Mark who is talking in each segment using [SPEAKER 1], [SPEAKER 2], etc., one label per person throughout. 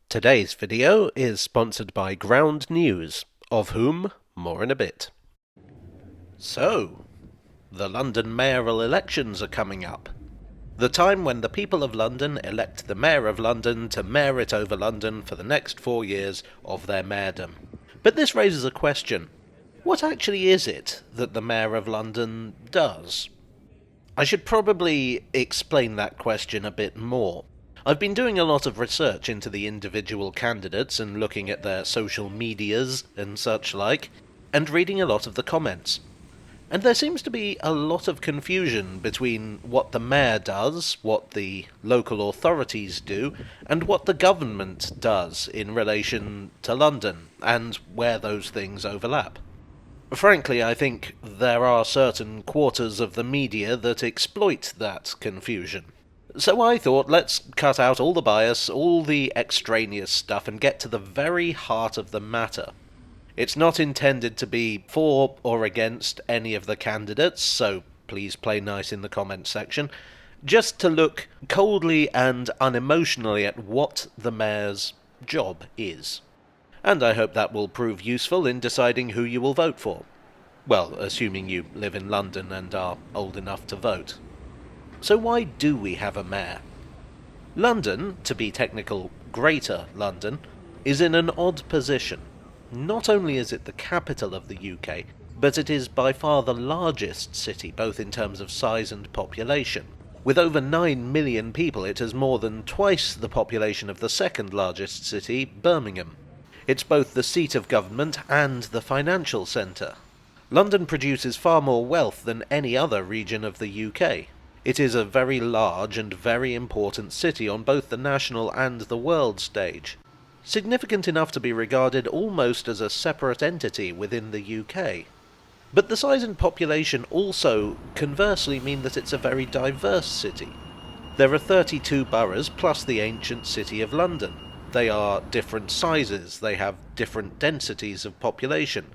[SPEAKER 1] Today's video is sponsored by Ground News, of whom more in a bit. So, the London mayoral elections are coming up. The time when the people of London elect the Mayor of London to mayor it over London for the next 4 years of their mayordom. But this raises a question. What actually is it that the Mayor of London does? I should probably explain that question a bit more. I've been doing a lot of research into the individual candidates and looking at their social medias and such like, and reading a lot of the comments. And there seems to be a lot of confusion between what the mayor does, what the local authorities do, and what the government does in relation to London, and where those things overlap. Frankly, I think there are certain quarters of the media that exploit that confusion. So I thought, let's cut out all the bias, all the extraneous stuff, and get to the very heart of the matter. It's not intended to be for or against any of the candidates, so please play nice in the comments section. Just to look coldly and unemotionally at what the mayor's job is. And I hope that will prove useful in deciding who you will vote for. Well, assuming you live in London and are old enough to vote. So why do we have a mayor? London, to be technical, Greater London, is in an odd position. Not only is it the capital of the UK, but it is by far the largest city, both in terms of size and population. With over 9 million people, it has more than twice the population of the second largest city, Birmingham. It's both the seat of government and the financial centre. London produces far more wealth than any other region of the UK. It is a very large and very important city on both the national and the world stage. Significant enough to be regarded almost as a separate entity within the UK. But the size and population also, conversely, mean that it's a very diverse city. There are 32 boroughs plus the ancient City of London. They are different sizes, they have different densities of population,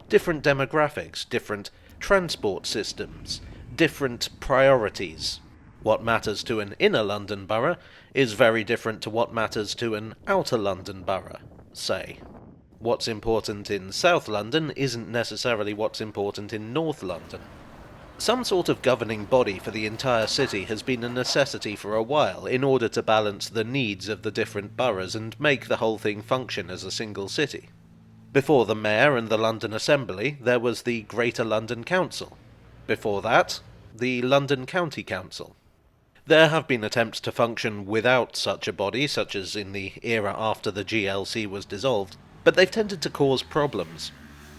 [SPEAKER 1] different demographics, different transport systems, different priorities. What matters to an inner London borough is very different to what matters to an outer London borough, say. What's important in South London isn't necessarily what's important in North London. Some sort of governing body for the entire city has been a necessity for a while in order to balance the needs of the different boroughs and make the whole thing function as a single city. Before the Mayor and the London Assembly, there was the Greater London Council. Before that, the London County Council. There have been attempts to function without such a body, such as in the era after the GLC was dissolved, but they've tended to cause problems.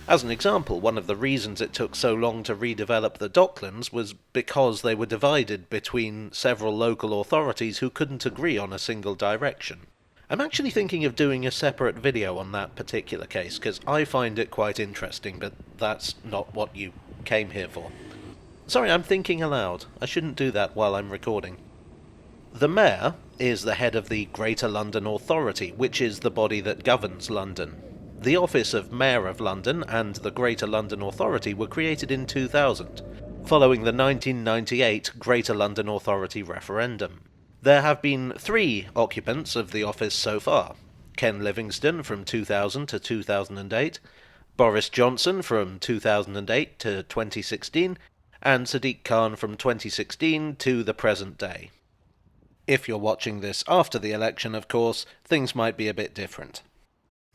[SPEAKER 1] As an example, one of the reasons it took so long to redevelop the Docklands was because they were divided between several local authorities who couldn't agree on a single direction. I'm actually thinking of doing a separate video on that particular case, because I find it quite interesting, but that's not what you came here for. Sorry, I'm thinking aloud. I shouldn't do that while I'm recording. The Mayor is the head of the Greater London Authority, which is the body that governs London. The office of Mayor of London and the Greater London Authority were created in 2000, following the 1998 Greater London Authority referendum. There have been 3 occupants of the office so far: Ken Livingstone from 2000 to 2008, Boris Johnson from 2008 to 2016, and Sadiq Khan from 2016 to the present day. If you're watching this after the election, of course, things might be a bit different.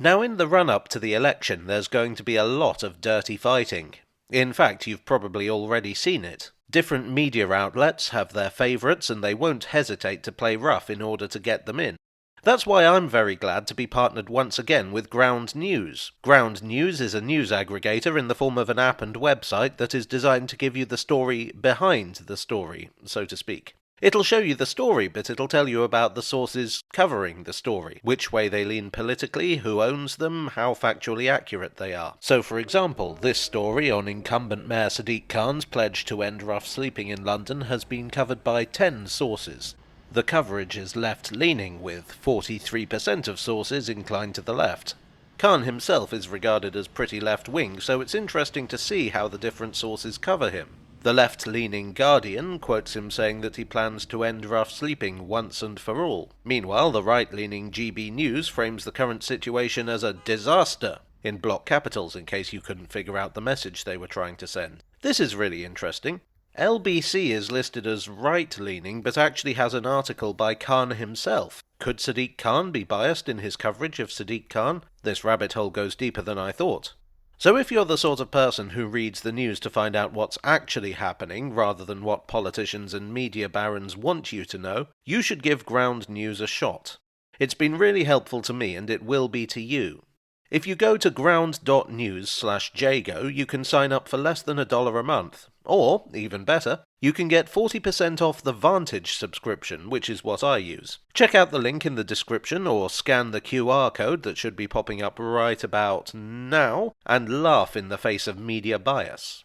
[SPEAKER 1] Now, in the run-up to the election, there's going to be a lot of dirty fighting. In fact, you've probably already seen it. Different media outlets have their favourites, and they won't hesitate to play rough in order to get them in. That's why I'm very glad to be partnered once again with Ground News. Ground News is a news aggregator in the form of an app and website that is designed to give you the story behind the story, so to speak. It'll show you the story, but it'll tell you about the sources covering the story, which way they lean politically, who owns them, how factually accurate they are. So, for example, this story on incumbent Mayor Sadiq Khan's pledge to end rough sleeping in London has been covered by 10 sources. The coverage is left-leaning, with 43% of sources inclined to the left. Khan himself is regarded as pretty left-wing, so it's interesting to see how the different sources cover him. The left-leaning Guardian quotes him saying that he plans to end rough sleeping once and for all. Meanwhile, the right-leaning GB News frames the current situation as a disaster, in block capitals in case you couldn't figure out the message they were trying to send. This is really interesting. LBC is listed as right-leaning, but actually has an article by Khan himself. Could Sadiq Khan be biased in his coverage of Sadiq Khan? This rabbit hole goes deeper than I thought. So if you're the sort of person who reads the news to find out what's actually happening, rather than what politicians and media barons want you to know, you should give Ground News a shot. It's been really helpful to me, and it will be to you. If you go to ground.news/jago, you can sign up for less than $1 a month. Or, even better, you can get 40% off the Vantage subscription, which is what I use. Check out the link in the description or scan the QR code that should be popping up right about now, and laugh in the face of media bias.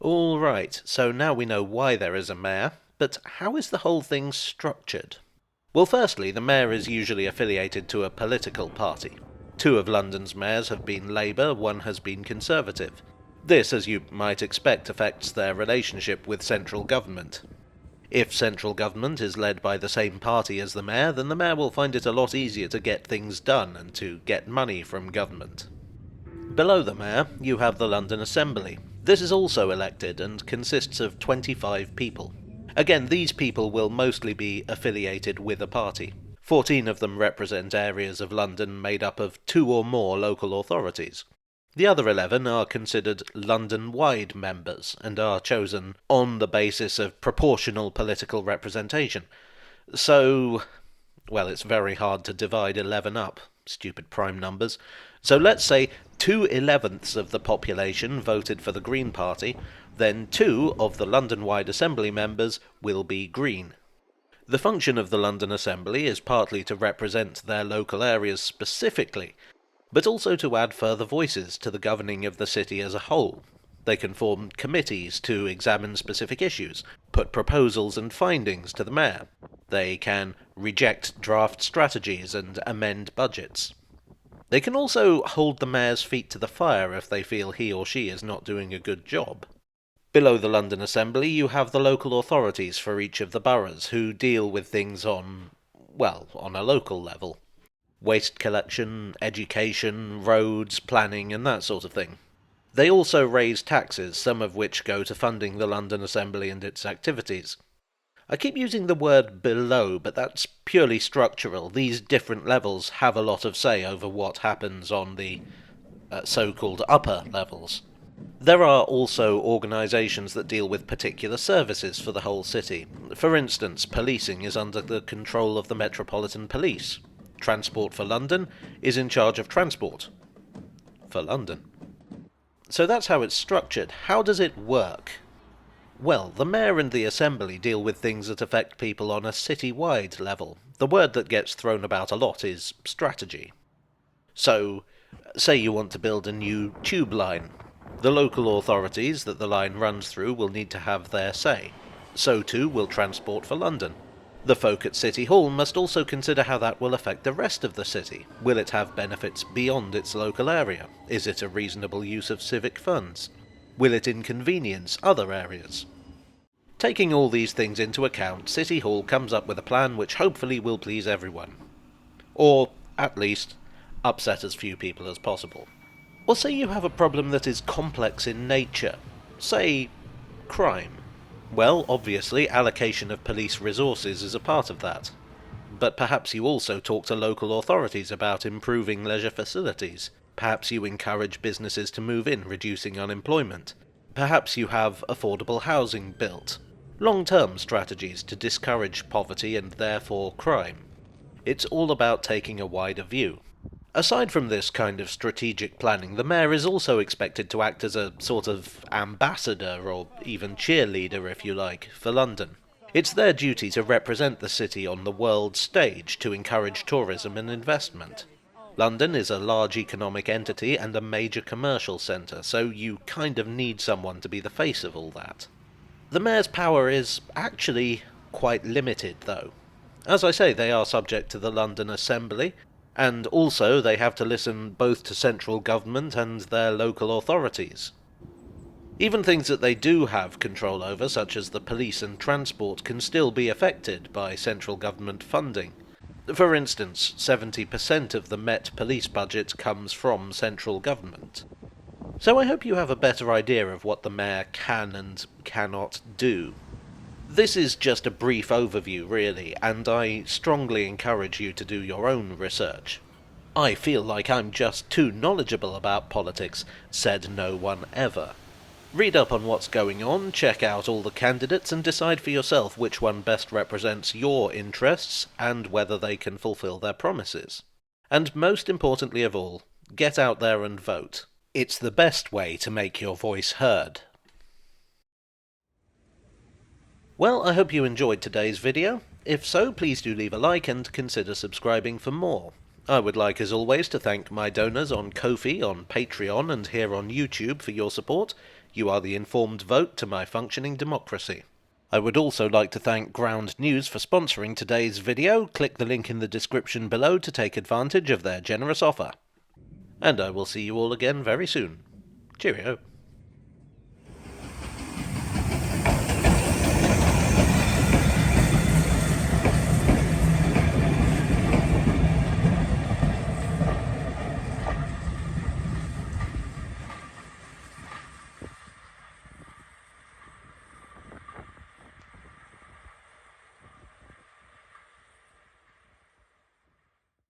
[SPEAKER 1] Alright, so now we know why there is a mayor, but how is the whole thing structured? Well, firstly, the mayor is usually affiliated to a political party. 2 of London's mayors have been Labour, 1 has been Conservative. This, as you might expect, affects their relationship with central government. If central government is led by the same party as the mayor, then the mayor will find it a lot easier to get things done and to get money from government. Below the mayor, you have the London Assembly. This is also elected and consists of 25 people. Again, these people will mostly be affiliated with a party. 14 of them represent areas of London made up of 2 or more local authorities. The other 11 are considered London-wide members, and are chosen on the basis of proportional political representation. So, well, it's very hard to divide 11 up. Stupid prime numbers. So let's say 2/11ths of the population voted for the Green Party, then 2 of the London-wide Assembly members will be Green. The function of the London Assembly is partly to represent their local areas specifically, but also to add further voices to the governing of the city as a whole. They can form committees to examine specific issues, put proposals and findings to the mayor. They can reject draft strategies and amend budgets. They can also hold the mayor's feet to the fire if they feel he or she is not doing a good job. Below the London Assembly you have the local authorities for each of the boroughs, who deal with things on a local level. Waste collection, education, roads, planning, and that sort of thing. They also raise taxes, some of which go to funding the London Assembly and its activities. I keep using the word below, but that's purely structural. These different levels have a lot of say over what happens on the so-called upper levels. There are also organisations that deal with particular services for the whole city. For instance, policing is under the control of the Metropolitan Police. Transport for London is in charge of transport for London. So that's how it's structured. How does it work? Well, the mayor and the assembly deal with things that affect people on a city-wide level. The word that gets thrown about a lot is strategy. So, say you want to build a new tube line. The local authorities that the line runs through will need to have their say. So too will Transport for London. The folk at City Hall must also consider how that will affect the rest of the city. Will it have benefits beyond its local area? Is it a reasonable use of civic funds? Will it inconvenience other areas? Taking all these things into account, City Hall comes up with a plan which hopefully will please everyone. Or, at least, upset as few people as possible. Or say you have a problem that is complex in nature. Say, crime. Well, obviously, allocation of police resources is a part of that. But perhaps you also talk to local authorities about improving leisure facilities. Perhaps you encourage businesses to move in, reducing unemployment. Perhaps you have affordable housing built. Long-term strategies to discourage poverty and therefore crime. It's all about taking a wider view. Aside from this kind of strategic planning, the mayor is also expected to act as a sort of ambassador, or even cheerleader if you like, for London. It's their duty to represent the city on the world stage to encourage tourism and investment. London is a large economic entity and a major commercial centre, so you kind of need someone to be the face of all that. The mayor's power is actually quite limited, though. As I say, they are subject to the London Assembly, and also they have to listen both to central government and their local authorities. Even things that they do have control over, such as the police and transport, can still be affected by central government funding. For instance, 70% of the Met Police budget comes from central government. So I hope you have a better idea of what the Mayor can and cannot do. This is just a brief overview, really, and I strongly encourage you to do your own research. I feel like I'm just too knowledgeable about politics, said no one ever. Read up on what's going on, check out all the candidates, and decide for yourself which one best represents your interests and whether they can fulfill their promises. And most importantly of all, get out there and vote. It's the best way to make your voice heard. Well, I hope you enjoyed today's video. If so, please do leave a like and consider subscribing for more. I would like, as always, to thank my donors on Ko-fi, on Patreon, and here on YouTube for your support. You are the informed vote to my functioning democracy. I would also like to thank Ground News for sponsoring today's video. Click the link in the description below to take advantage of their generous offer. And I will see you all again very soon. Cheerio.